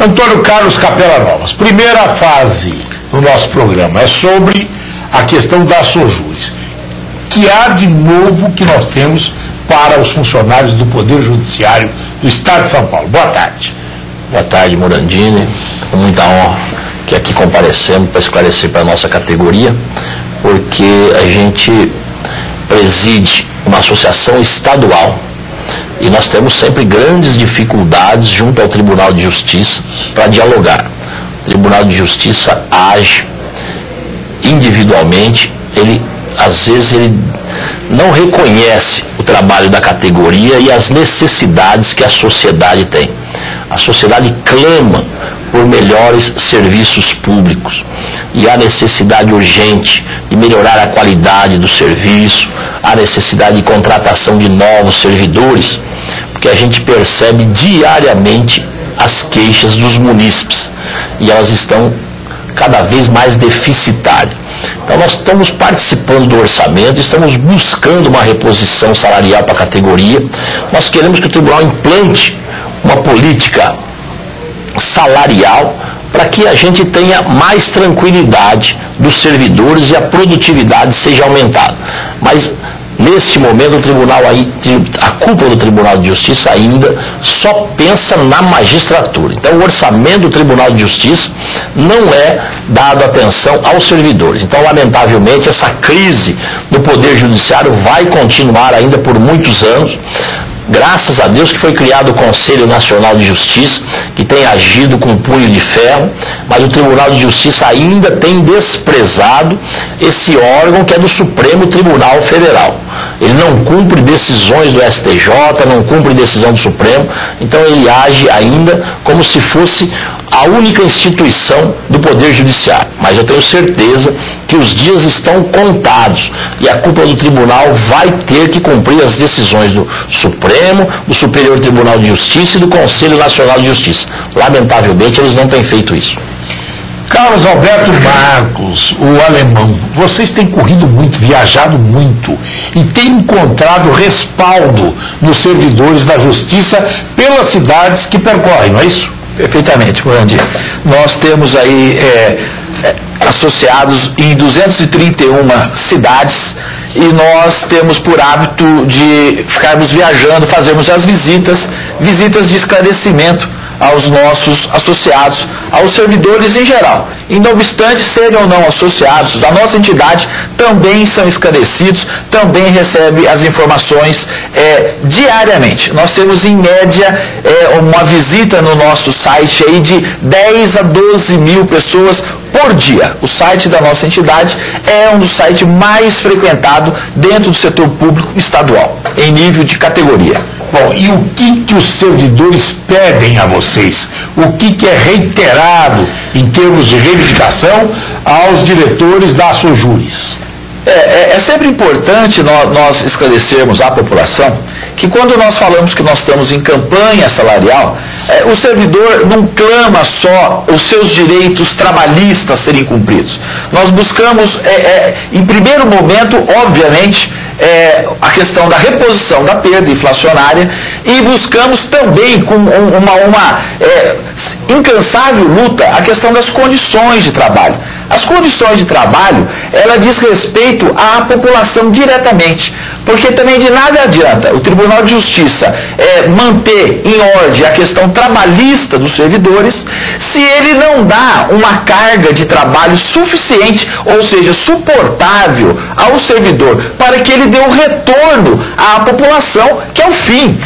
Antônio Carlos Capela Novas, primeira fase do nosso programa é sobre a questão da Sojus. Que há de novo que nós temos para os funcionários do Poder Judiciário do Estado de São Paulo? Boa tarde. Boa tarde, Morandini. Com muita honra que aqui comparecemos para esclarecer para a nossa categoria, porque a gente preside uma associação estadual e nós temos sempre grandes dificuldades junto ao Tribunal de Justiça para dialogar. O Tribunal de Justiça age individualmente, às vezes ele não reconhece o trabalho da categoria e as necessidades que a sociedade tem. A sociedade clama por melhores serviços públicos e há necessidade urgente de melhorar a qualidade do serviço, há necessidade de contratação de novos servidores, porque a gente percebe diariamente as queixas dos munícipes e elas estão cada vez mais deficitárias. Então nós estamos participando do orçamento, estamos buscando uma reposição salarial para a categoria. Nós queremos que o tribunal implante uma política salarial para que a gente tenha mais tranquilidade dos servidores e a produtividade seja aumentada. Mas neste momento a cúpula do Tribunal de Justiça ainda só pensa na magistratura. Então o orçamento do Tribunal de Justiça não é dado atenção aos servidores. Então, lamentavelmente, essa crise no Poder Judiciário vai continuar ainda por muitos anos. Graças a Deus que foi criado o Conselho Nacional de Justiça, que tem agido com punho de ferro, mas o Tribunal de Justiça ainda tem desprezado esse órgão que é do Supremo Tribunal Federal. Ele não cumpre decisões do STJ, não cumpre decisão do Supremo, então ele age ainda como se fosse a única instituição do Poder Judiciário. Mas eu tenho certeza que os dias estão contados e a cúpula do tribunal vai ter que cumprir as decisões do Supremo, do Superior Tribunal de Justiça e do Conselho Nacional de Justiça. Lamentavelmente, eles não têm feito isso. Carlos Alberto Marcos, o alemão, vocês têm corrido muito, viajado muito e têm encontrado respaldo nos servidores da Justiça pelas cidades que percorrem, não é isso? Perfeitamente, Morandi. Nós temos aí associados em 231 cidades e nós temos por hábito de ficarmos viajando, fazermos as visitas de esclarecimento aos nossos associados, aos servidores em geral. E não obstante serem ou não associados da nossa entidade, também são esclarecidos, também recebem as informações diariamente. Nós temos em média uma visita no nosso site aí de 10 a 12 mil pessoas por dia. O site da nossa entidade é um dos sites mais frequentados dentro do setor público estadual, em nível de categoria. Bom, e o que os servidores pedem a vocês? O que é reiterado em termos de reivindicação aos diretores da Sojus? É sempre importante nós esclarecermos à população que quando nós falamos que nós estamos em campanha salarial, o servidor não clama só os seus direitos trabalhistas serem cumpridos. Nós buscamos, em primeiro momento, obviamente, a questão da reposição da perda inflacionária e buscamos também com uma incansável luta a questão das condições de trabalho. As condições de trabalho, ela diz respeito à população diretamente, porque também de nada adianta o Tribunal de Justiça manter em ordem a questão trabalhista dos servidores se ele não dá uma carga de trabalho suficiente, ou seja, suportável ao servidor, para que ele dê um retorno à população, que é o fim,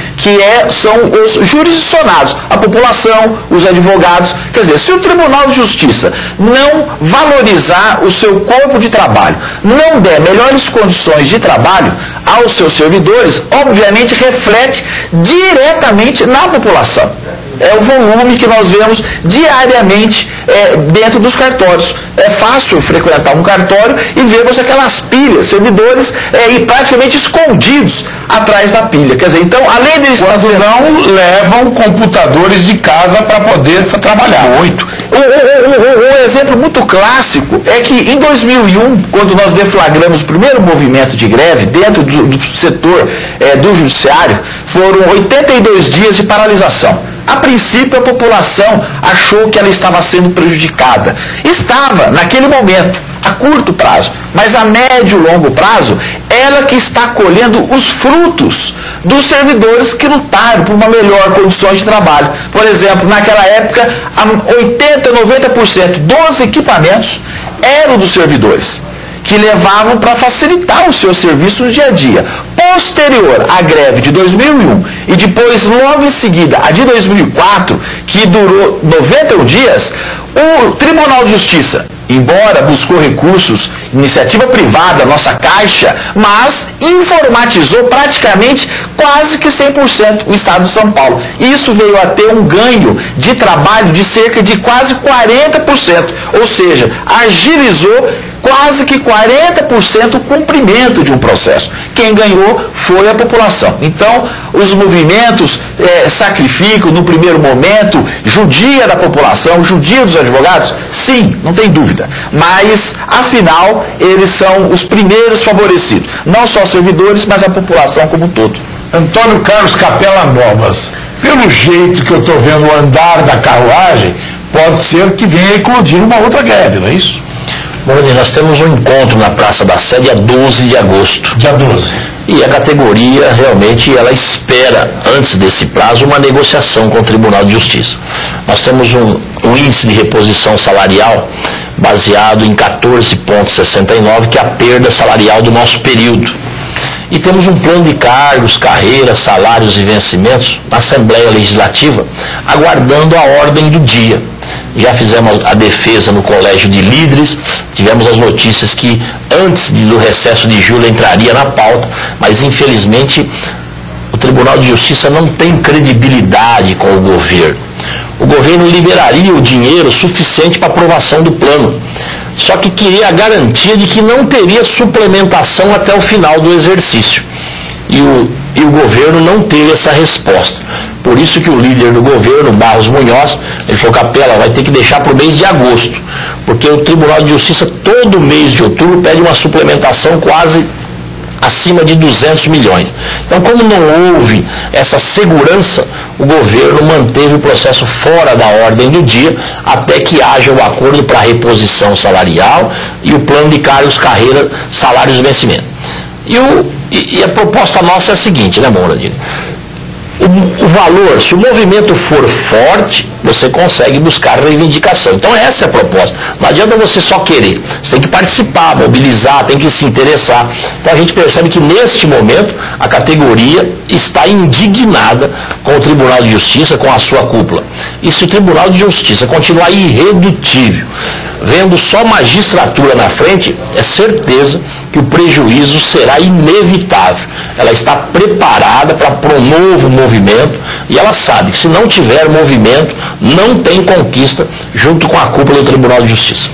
são os jurisdicionados, a população, os advogados. Quer dizer, se o Tribunal de Justiça não valorizar o seu corpo de trabalho, não der melhores condições de trabalho aos seus servidores, obviamente reflete diretamente na população. É o volume que nós vemos diariamente dentro dos cartórios. É fácil frequentar um cartório e vermos aquelas pilhas, servidores praticamente escondidos atrás da pilha. Quer dizer, então, além deles não levam computadores de casa para poder trabalhar. Muito. Um exemplo muito clássico é que em 2001, quando nós deflagramos o primeiro movimento de greve dentro do setor do judiciário, foram 82 dias de paralisação. A princípio, a população achou que ela estava sendo prejudicada. Estava, naquele momento, a curto prazo, mas a médio e longo prazo, ela que está colhendo os frutos dos servidores que lutaram por uma melhor condição de trabalho. Por exemplo, naquela época, 80%, 90% dos equipamentos eram dos servidores, que levavam para facilitar o seu serviço no dia a dia. Posterior à greve de 2001 e depois, logo em seguida, a de 2004, que durou 91 dias, o Tribunal de Justiça, embora buscou recursos, iniciativa privada, nossa Caixa, mas informatizou praticamente quase que 100% o Estado de São Paulo. Isso veio a ter um ganho de trabalho de cerca de quase 40%, ou seja, agilizou quase que 40% o cumprimento de um processo. Quem ganhou foi a população. Então, os movimentos sacrificam, no primeiro momento, judia da população, judia dos advogados? Sim, não tem dúvida. Mas, afinal, eles são os primeiros favorecidos. Não só os servidores, mas a população como um todo. Antônio Carlos Capela Novas, pelo jeito que eu estou vendo o andar da carruagem, pode ser que venha a eclodir uma outra greve, não é isso? Bom, nós temos um encontro na Praça da Sé, dia 12 de agosto. Dia 12. E a categoria, realmente, ela espera, antes desse prazo, uma negociação com o Tribunal de Justiça. Nós temos um índice de reposição salarial baseado em 14,69, que é a perda salarial do nosso período. E temos um plano de cargos, carreiras, salários e vencimentos na Assembleia Legislativa, aguardando a ordem do dia. Já fizemos a defesa no Colégio de Líderes, tivemos as notícias que antes do recesso de julho entraria na pauta, mas infelizmente o Tribunal de Justiça não tem credibilidade com o governo. O governo liberaria o dinheiro suficiente para aprovação do plano, só que queria a garantia de que não teria suplementação até o final do exercício. E o governo não teve essa resposta. Por isso que o líder do governo, Barros Munhoz, ele falou: Capela, vai ter que deixar para o mês de agosto, porque o Tribunal de Justiça todo mês de outubro pede uma suplementação quase acima de 200 milhões. Então, como não houve essa segurança, o governo manteve o processo fora da ordem do dia até que haja o acordo para reposição salarial e o plano de cargos, carreira, salários e vencimento. E a proposta nossa é a seguinte, né, Moura? O valor, se o movimento for forte, você consegue buscar reivindicação. Então essa é a proposta. Não adianta você só querer. Você tem que participar, mobilizar, tem que se interessar. Então a gente percebe que neste momento a categoria está indignada com o Tribunal de Justiça, com a sua cúpula. E se o Tribunal de Justiça continuar irredutível, vendo só magistratura na frente, é certeza que o prejuízo será inevitável. Ela está preparada para um novo movimento e ela sabe que se não tiver movimento, não tem conquista junto com a cúpula do Tribunal de Justiça.